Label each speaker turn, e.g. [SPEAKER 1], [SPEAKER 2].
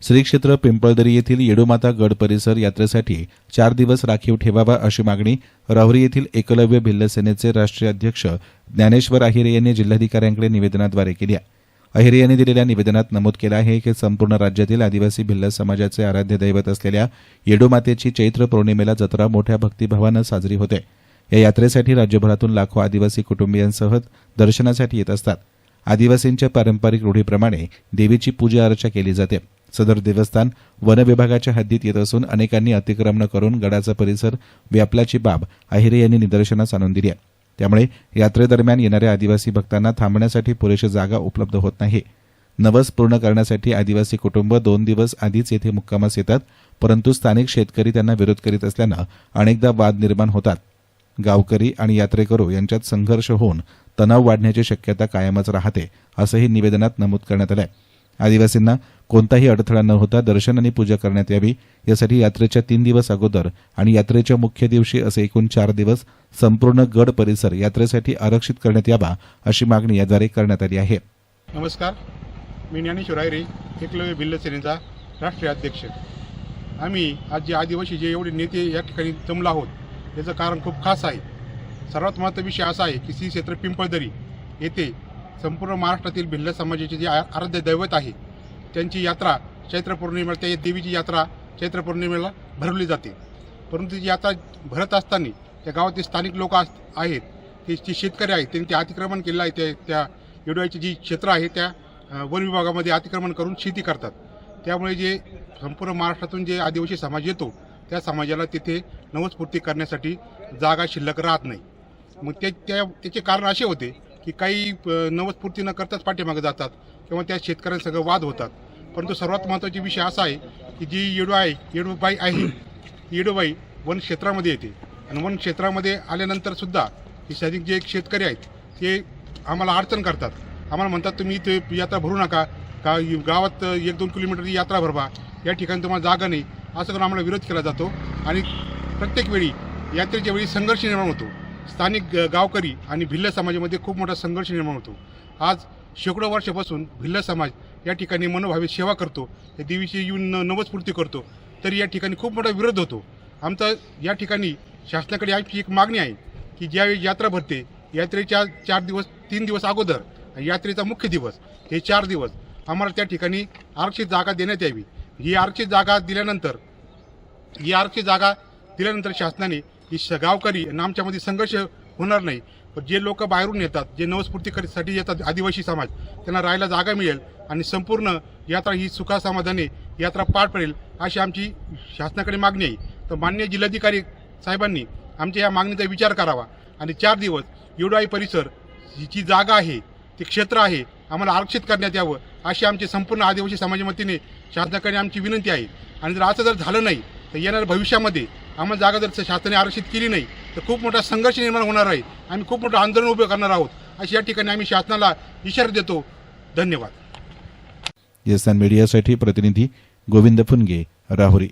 [SPEAKER 1] श्री क्षेत्र पिंपळदरी येथील येडूमाता गड परिसर यात्रेसाठी 4 दिवस राखीव ठेवावा अशी मागणी राहुरी येथील एकलव्य भिल्ल सेनेचे राष्ट्रीय अध्यक्ष ज्ञानेश्वर अहिरे यांनी जिल्हाधिकाऱ्यांकडे निवेदनाद्वारे केली आहे। अहिरे यांनी दिलेल्या निवेदनात नमूद केलं आहे की संपूर्ण राज्यातील आदिवासी भिल्ल समाजाचे आराध्य दैवत असलेल्या येडूमातेची चैत्र पौर्णिमेला जत्रा मोठ्या भक्तिभावानं साजरी होते। या यात्रेसाठी राज्यभरातून लाखो आदिवासी कुटुंबियांसह दर्शनासाठी येत असतात। आदिवासींच्या पारंपरिक रूढीप्रमाणे देवीची पूजा अर्चा केली जाते। सदर देवस्थान वन विभागाच्या हद्दीत येत असून अनेकांनी अतिक्रमण करून गडाचा परिसर व्यापल्याची बाब अहिरे यांनी निदर्शनास आणून दिली आहे। त्यामुळे यात्रेदरम्यान येणाऱ्या आदिवासी भक्तांना थांबण्यासाठी पुरेशी जागा उपलब्ध होत नाही। नवस पूर्ण करण्यासाठी आदिवासी कुटुंब 2 दिवस आधीच येथे मुक्कामास येतात, परंतु स्थानिक शेतकरी त्यांना विरोध करीत असल्यानं अनेकदा वाद निर्माण होतात। गावकरी आणि यात्रेकरू यांच्यात संघर्ष होऊन तणाव वाढण्याची शक्यता कायमच राहते, असंही निवेदनात नमूद करण्यात आलं आहे। आदिवासींना कोणताही अडथळा न होता दर्शन आणि पूजा करण्यात यावी यासाठी यात्रेच्या 3 दिवस अगोदर आणि यात्रेच्या मुख्य दिवशी असे एकूण 4 दिवस संपूर्ण गड परिसर यात्रेसाठी आरक्षित करण्यात यावा अशी मागणी याद्वारे करण्यात आली आहे।
[SPEAKER 2] नमस्कार, मी ज्ञानेश्वर अहिरे, एकलव्य भिल्ल सेनेचा राष्ट्रीय अध्यक्ष। आम्ही आज जे आदिवासी जे एवढे नेते या ठिकाणी जमलो आहोत याचं कारण खूप खास आहे। सर्वात महत्त्वाचा विषय असा आहे की श्री क्षेत्र पिंपळदरी येथे संपूर्ण महाराष्ट्रातील भिल्ल समाजाचे जे आराध्य दैवत आहे त्यांची यात्रा चैत्र पौर्णिमेला, त्या देवीची यात्रा चैत्र पौर्णिमेला भरवली जाते। परंतु ती यात्रा भरत असताना त्या गावातील स्थानिक लोक आहेत, ते शेतकरी आहेत, त्यांनी ते अतिक्रमण केलेलं आहे। त्या येडूबाईचे जी क्षेत्र आहे त्या वन विभागामध्ये अतिक्रमण करून शेती करतात। त्यामुळे जे संपूर्ण महाराष्ट्रातून जे आदिवासी समाज येतो त्या समाजाला तिथे नवसपूर्ती करण्यासाठी जागा शिल्लक राहत नाही। मग त्याचे कारण असे होते की काही नवसपूर्ती न करताच पाठीमागे जातात किंवा त्या शेतकऱ्यांसंग वाद होतात। परंतु सर्वात महत्त्वाचा विषय असा आहे की जी येडूबाई आहे, येडूबाई वन क्षेत्रामध्ये येते आणि वन क्षेत्रामध्ये आल्यानंतर सुद्धा ही स्थानिक जे शेतकरी आहेत ते आम्हाला अडचण करतात। आम्हाला म्हणतात तुम्ही इथे यात्रा भरू नका, का गावात 1-2 किलोमीटरची यात्रा भरवा, या ठिकाणी तुम्हाला जागा नाही, असं करून आम्हाला विरोध केला जातो आणि प्रत्येक वेळी यात्रेच्या वेळी संघर्ष निर्माण होतो। स्थानिक गावकरी आणि भिल्ल समाजामध्ये खूप मोठा संघर्ष निर्माण होतो। आज शेकडो वर्षापासून भिल्ल समाज या ठिकाणी मनोभावे सेवा करतो, या देवीची येऊन नवसपूर्ती करतो, तरी या ठिकाणी खूप मोठा विरोध होतो। आमचा या ठिकाणी शासनाकडे आमची एक मागणी आहे की ज्यावेळी यात्रा भरते यात्रेच्या 3 दिवस अगोदर आणि यात्रेचा मुख्य दिवस हे 4 दिवस आम्हाला त्या ठिकाणी आरक्षित जागा देण्यात यावी। ही आरक्षित जागा दिल्यानंतर शासनाने ही गावकरी आणि आमच्यामध्ये संघर्ष होणार नाही। पण जे लोक बाहेरून येतात, जे नवसपूर्तीसाठी येतात आदिवासी समाज, त्यांना राहायला जागा मिळेल आणि संपूर्ण यात्रा ही सुखासमाधाने यात्रा पार पडेल अशी आमची शासनाकडे मागणी आहे। तर माननीय जिल्हाधिकारी साहेबांनी आमच्या या मागणीचा विचार करावा आणि 4 दिवस येडूबाई परिसर जी जागा आहे, ते क्षेत्र आहे, आम्हाला आरक्षित करण्यात यावं अशी आमची संपूर्ण आदिवासी समाजावतीने शासनाकडे आमची विनंती आहे। आणि जर असं जर झालं नाही तर येणाऱ्या भविष्यामध्ये आम्हाला जागा जर शासनाने आरक्षित केली नाही तर खूप मोठा संघर्ष निर्माण होणार आहे। आम्ही खूप मोठं आंदोलन उभं करणार आहोत अशी या ठिकाणी आम्ही शासनाला इशारा देतो। धन्यवाद।
[SPEAKER 1] मीडियासाठी प्रतिनिधी गोविंद फुनगे, राहुरी।